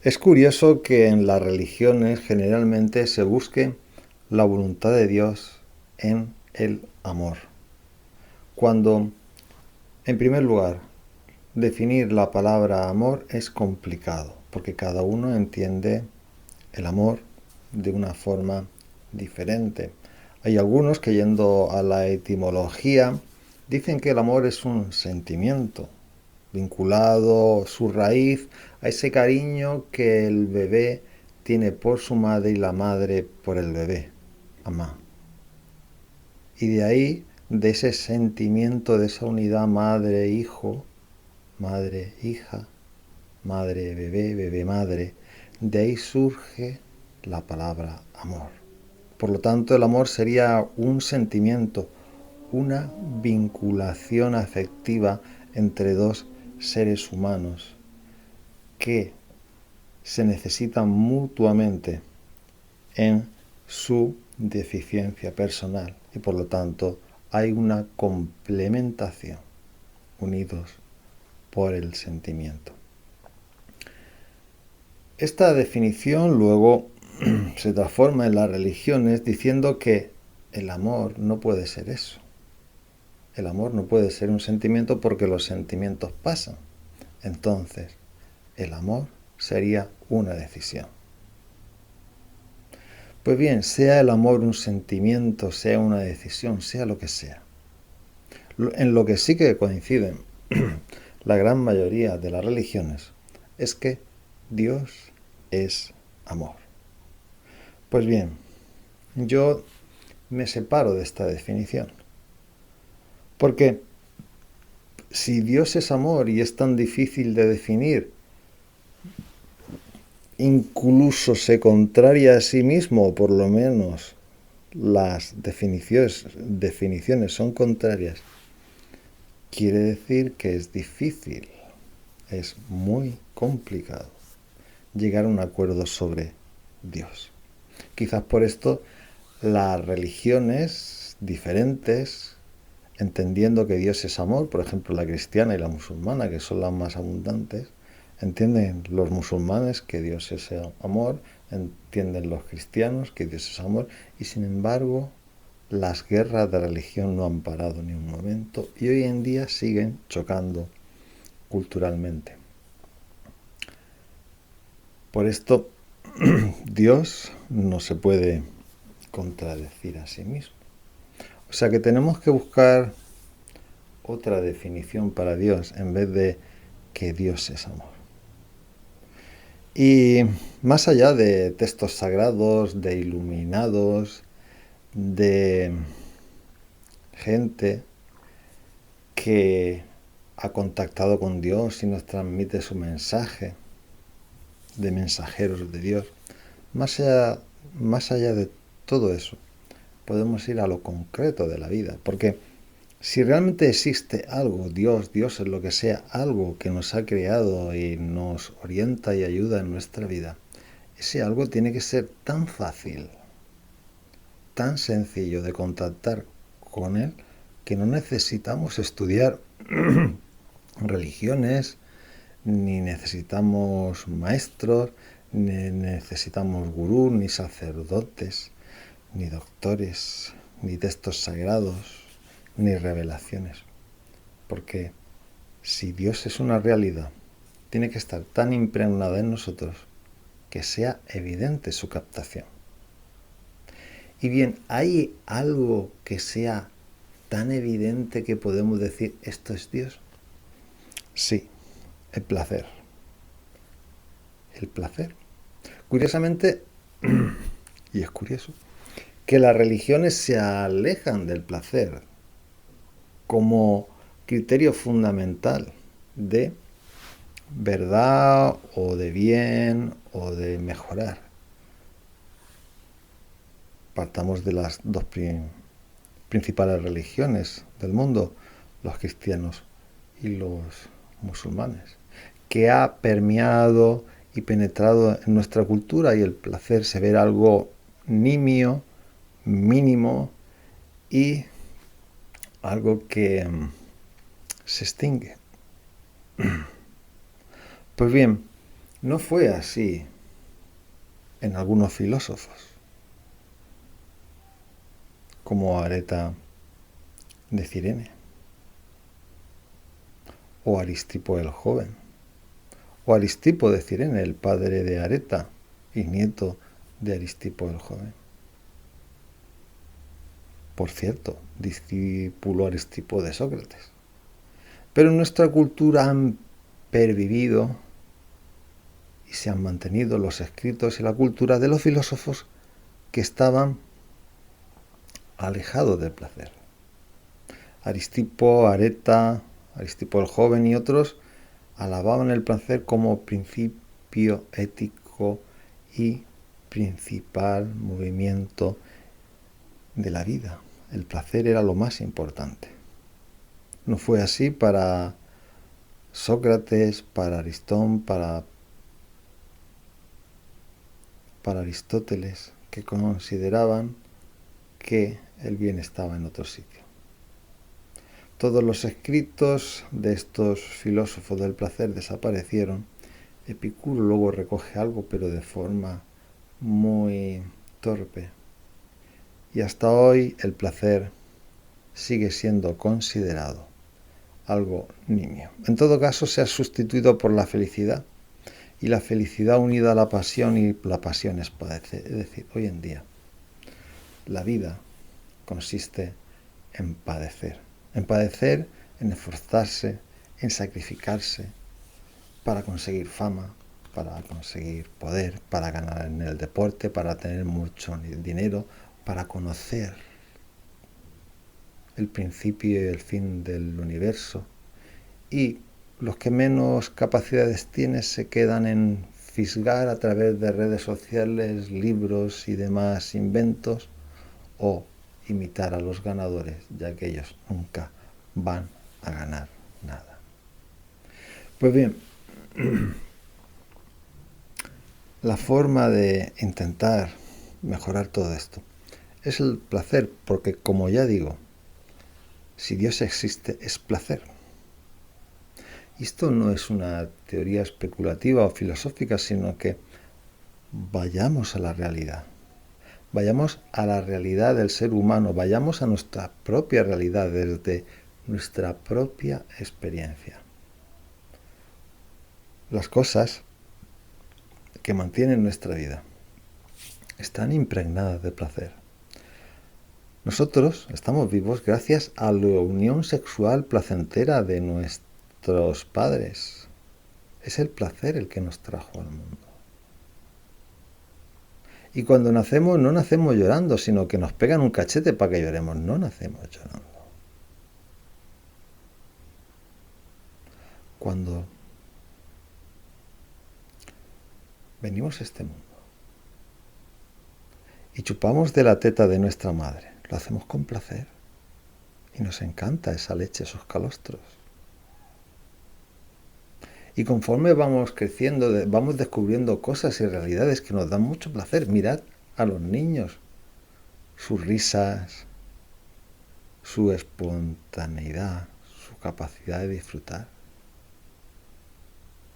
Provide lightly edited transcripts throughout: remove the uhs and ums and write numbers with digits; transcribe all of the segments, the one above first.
Es curioso que en las religiones generalmente se busque la voluntad de Dios en el amor. Cuando, en primer lugar, definir la palabra amor es complicado, porque cada uno entiende el amor de una forma diferente. Hay algunos que, yendo a la etimología, dicen que el amor es un sentimiento vinculado su raíz a ese cariño que el bebé tiene por su madre y la madre por el bebé, mamá. Y de ahí, de ese sentimiento, de esa unidad madre-hijo, madre-hija, madre-bebé, bebé-madre, de ahí surge la palabra amor. Por lo tanto, el amor sería un sentimiento, una vinculación afectiva entre dos seres humanos que se necesitan mutuamente en su deficiencia personal y por lo tanto hay una complementación unidos por el sentimiento. Esta definición luego se transforma en las religiones diciendo que el amor no puede ser eso. El amor no puede ser un sentimiento porque los sentimientos pasan. Entonces, el amor sería una decisión. Pues bien, sea el amor un sentimiento, sea una decisión, sea lo que sea. En lo que sí que coinciden la gran mayoría de las religiones es que Dios es amor. Pues bien, yo me separo de esta definición. Porque si Dios es amor y es tan difícil de definir, incluso se contraria a sí mismo, o por lo menos las definiciones son contrarias, quiere decir que es difícil, es muy complicado llegar a un acuerdo sobre Dios. Quizás por esto las religiones diferentes, entendiendo que Dios es amor, por ejemplo la cristiana y la musulmana, que son las más abundantes, entienden los musulmanes que Dios es amor, entienden los cristianos que Dios es amor, y sin embargo las guerras de religión no han parado ni un momento y hoy en día siguen chocando culturalmente. Por esto, Dios no se puede contradecir a sí mismo. O sea que tenemos que buscar otra definición para Dios en vez de que Dios es amor. Y más allá de textos sagrados, de iluminados, de gente que ha contactado con Dios y nos transmite su mensaje, de mensajeros de Dios, más allá de todo eso, podemos ir a lo concreto de la vida, porque si realmente existe algo, Dios es lo que sea, algo que nos ha creado y nos orienta y ayuda en nuestra vida, ese algo tiene que ser tan fácil, tan sencillo de contactar con él, que no necesitamos estudiar religiones, ni necesitamos maestros, ni necesitamos gurús, ni sacerdotes, ni doctores, ni textos sagrados, ni revelaciones. Porque si Dios es una realidad, tiene que estar tan impregnada en nosotros que sea evidente su captación. Y bien, ¿hay algo que sea tan evidente que podemos decir esto es Dios? Sí, el placer. El placer. Curiosamente, y es curioso, que las religiones se alejan del placer como criterio fundamental de verdad o de bien o de mejorar. Partamos de las dos principales religiones del mundo, los cristianos y los musulmanes, que ha permeado y penetrado en nuestra cultura y el placer se ve algo nimio, mínimo y algo que se extingue. Pues bien, No fue así en algunos filósofos, como Areta de Cirene, o Aristipo el Joven, o Aristipo de Cirene, el padre de Areta y nieto de Aristipo el Joven. Por cierto, discípulo Aristipo de Sócrates. Pero en nuestra cultura han pervivido y se han mantenido los escritos y la cultura de los filósofos que estaban alejados del placer. Aristipo, Areta, Aristipo el Joven y otros alababan el placer como principio ético y principal movimiento de la vida. El placer era lo más importante. No fue así para Sócrates, para Aristón, para Aristóteles, que consideraban que el bien estaba en otro sitio. Todos los escritos de estos filósofos del placer desaparecieron. Epicuro luego recoge algo, pero de forma muy torpe. Y hasta hoy el placer sigue siendo considerado algo nimio. En todo caso, se ha sustituido por la felicidad. Y la felicidad unida a la pasión, y la pasión es padecer. Es decir, hoy en día la vida consiste en padecer. En padecer, en esforzarse, en sacrificarse para conseguir fama, para conseguir poder, para ganar en el deporte, para tener mucho dinero, para conocer el principio y el fin del universo. Y los que menos capacidades tienen se quedan en fisgar a través de redes sociales, libros y demás inventos, o imitar a los ganadores, ya que ellos nunca van a ganar nada. Pues bien, la forma de intentar mejorar todo esto es el placer, porque como ya digo, si Dios existe es placer. Y esto no es una teoría especulativa o filosófica, sino que vayamos a la realidad. Vayamos a la realidad del ser humano, vayamos a nuestra propia realidad desde nuestra propia experiencia. Las cosas que mantienen nuestra vida están impregnadas de placer. Nosotros estamos vivos gracias a la unión sexual placentera de nuestros padres. Es el placer el que nos trajo al mundo. Y cuando nacemos, no nacemos llorando, sino que nos pegan un cachete para que lloremos. No nacemos llorando. Cuando venimos a este mundo y chupamos de la teta de nuestra madre, lo hacemos con placer. Y nos encanta esa leche, esos calostros. Y conforme vamos creciendo, vamos descubriendo cosas y realidades que nos dan mucho placer. Mirad a los niños, sus risas, su espontaneidad, su capacidad de disfrutar.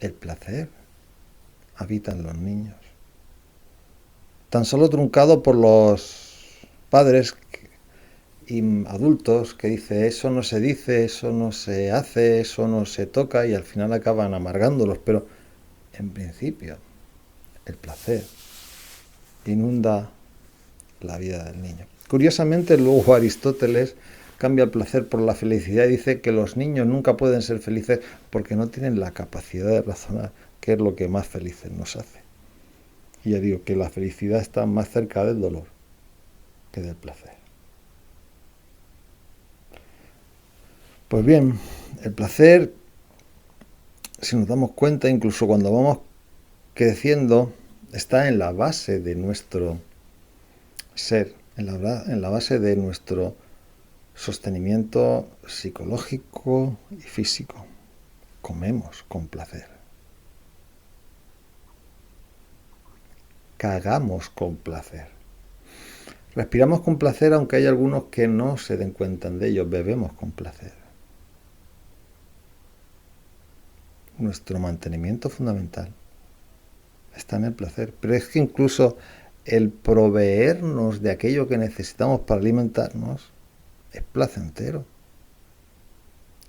El placer habita en los niños. Tan solo truncado por los padres y adultos que dicen eso no se dice, eso no se hace, eso no se toca, y al final acaban amargándolos. Pero en principio el placer inunda la vida del niño. Curiosamente, luego Aristóteles cambia el placer por la felicidad y dice que los niños nunca pueden ser felices porque no tienen la capacidad de razonar, que es lo que más felices nos hace. Y ya digo que la felicidad está más cerca del dolor que del placer. Pues bien, el placer, si nos damos cuenta, incluso cuando vamos creciendo, está en la base de nuestro ser, en la base de nuestro sostenimiento psicológico y físico. Comemos con placer. Cagamos con placer. Respiramos con placer, aunque hay algunos que no se den cuenta de ello. Bebemos con placer. Nuestro mantenimiento fundamental está en el placer. Pero es que incluso el proveernos de aquello que necesitamos para alimentarnos es placentero.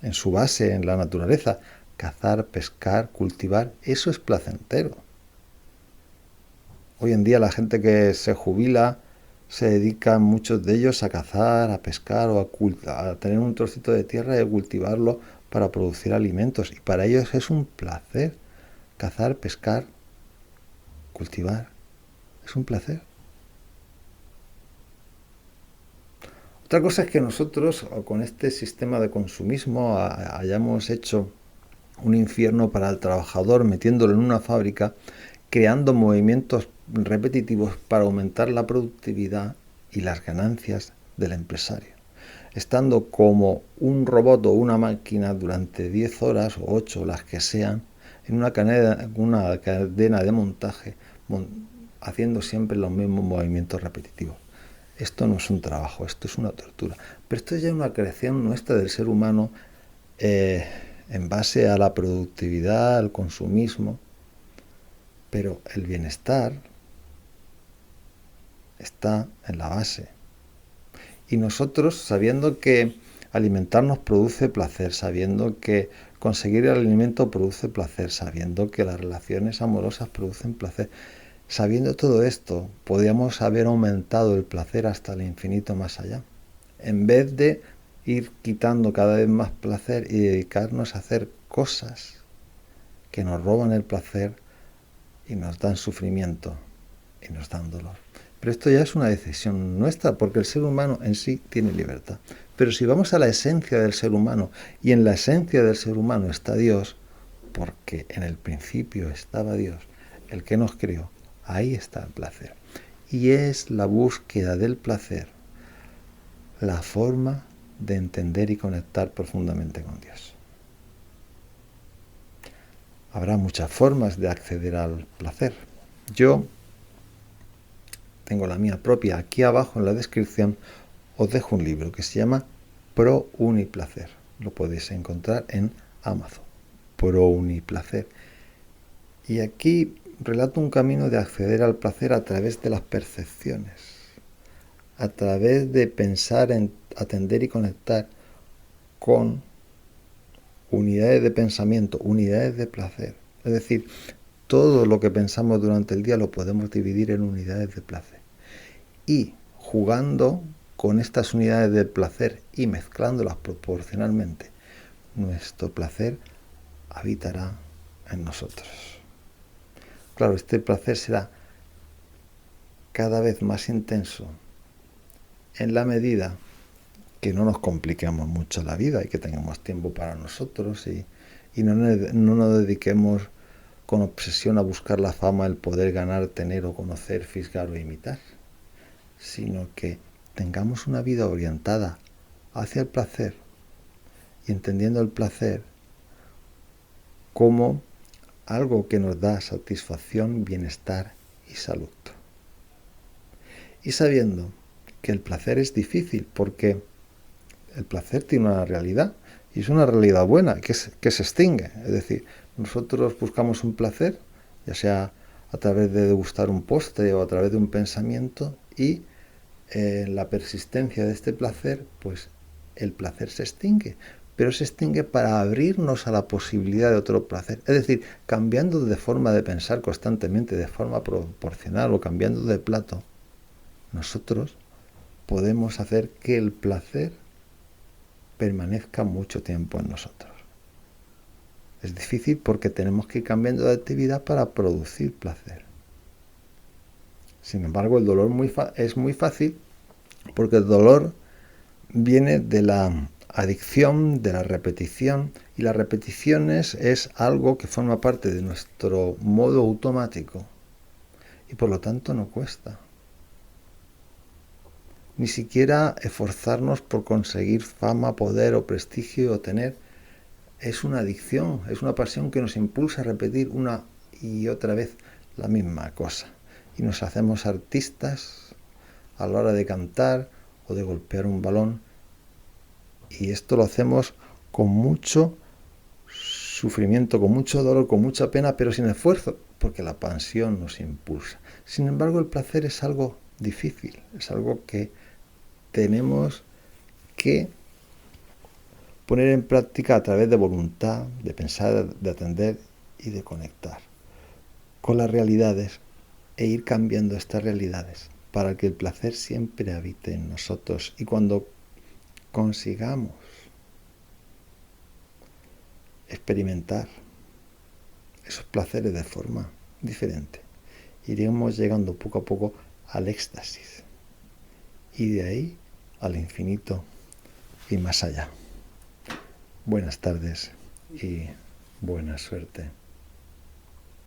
En su base, en la naturaleza, cazar, pescar, cultivar, eso es placentero. Hoy en día la gente que se jubila se dedica, muchos de ellos, a cazar, a pescar o a tener un trocito de tierra y cultivarlo para producir alimentos. Y para ellos es un placer cazar, pescar, cultivar. Es un placer. Otra cosa es que nosotros, con este sistema de consumismo, hayamos hecho un infierno para el trabajador metiéndolo en una fábrica, creando movimientos repetitivos para aumentar la productividad y las ganancias del empresario. Estando como un robot o una máquina durante 10 horas o 8, las que sean, en una cadena de montaje, haciendo siempre los mismos movimientos repetitivos. Esto no es un trabajo, esto es una tortura. Pero esto es ya una creación nuestra del ser humano en base a la productividad, al consumismo. Pero el bienestar está en la base. Y nosotros, sabiendo que alimentarnos produce placer, sabiendo que conseguir el alimento produce placer, sabiendo que las relaciones amorosas producen placer, sabiendo todo esto, podríamos haber aumentado el placer hasta el infinito más allá, en vez de ir quitando cada vez más placer y dedicarnos a hacer cosas que nos roban el placer y nos dan sufrimiento y nos dan dolor. Pero esto ya es una decisión nuestra, porque el ser humano en sí tiene libertad. Pero si vamos a la esencia del ser humano, y en la esencia del ser humano está Dios, porque en el principio estaba Dios, el que nos creó, ahí está el placer. Y es la búsqueda del placer la forma de entender y conectar profundamente con Dios. Habrá muchas formas de acceder al placer. Yo tengo la mía propia. Aquí abajo en la descripción os dejo un libro que se llama Pro Uniplacer. Lo podéis encontrar en Amazon. Pro Uniplacer. Y aquí relato un camino de acceder al placer a través de las percepciones, a través de pensar en atender y conectar con unidades de pensamiento, unidades de placer. Es decir, todo lo que pensamos durante el día lo podemos dividir en unidades de placer. Y jugando con estas unidades de placer y mezclándolas proporcionalmente, nuestro placer habitará en nosotros. Claro, este placer será cada vez más intenso en la medida que no nos compliquemos mucho la vida y que tengamos tiempo para nosotros y no nos dediquemos con obsesión a buscar la fama, el poder ganar, tener o conocer, fisgar o imitar, sino que tengamos una vida orientada hacia el placer y entendiendo el placer como algo que nos da satisfacción, bienestar y salud. Y sabiendo que el placer es difícil porque el placer tiene una realidad y es una realidad buena que se extingue. Es decir, nosotros buscamos un placer, ya sea a través de degustar un postre o a través de un pensamiento y la persistencia de este placer, pues el placer se extingue, pero se extingue para abrirnos a la posibilidad de otro placer. Es decir, cambiando de forma de pensar constantemente, de forma proporcional o cambiando de plato, nosotros podemos hacer que el placer permanezca mucho tiempo en nosotros. Es difícil porque tenemos que ir cambiando de actividad para producir placer. Sin embargo, el dolor es muy fácil porque el dolor viene de la adicción, de la repetición, y la repetición es algo que forma parte de nuestro modo automático y por lo tanto no cuesta. Ni siquiera esforzarnos por conseguir fama, poder o prestigio o tener. Es una adicción, es una pasión que nos impulsa a repetir una y otra vez la misma cosa. Y nos hacemos artistas a la hora de cantar o de golpear un balón. Y esto lo hacemos con mucho sufrimiento, con mucho dolor, con mucha pena, pero sin esfuerzo. porque la pasión nos impulsa. Sin embargo, el placer es algo difícil, es algo que tenemos que poner en práctica a través de voluntad, de pensar, de atender y de conectar con las realidades e ir cambiando estas realidades para que el placer siempre habite en nosotros. Y cuando consigamos experimentar esos placeres de forma diferente, iremos llegando poco a poco al éxtasis y de ahí al infinito y más allá. Buenas tardes y buena suerte.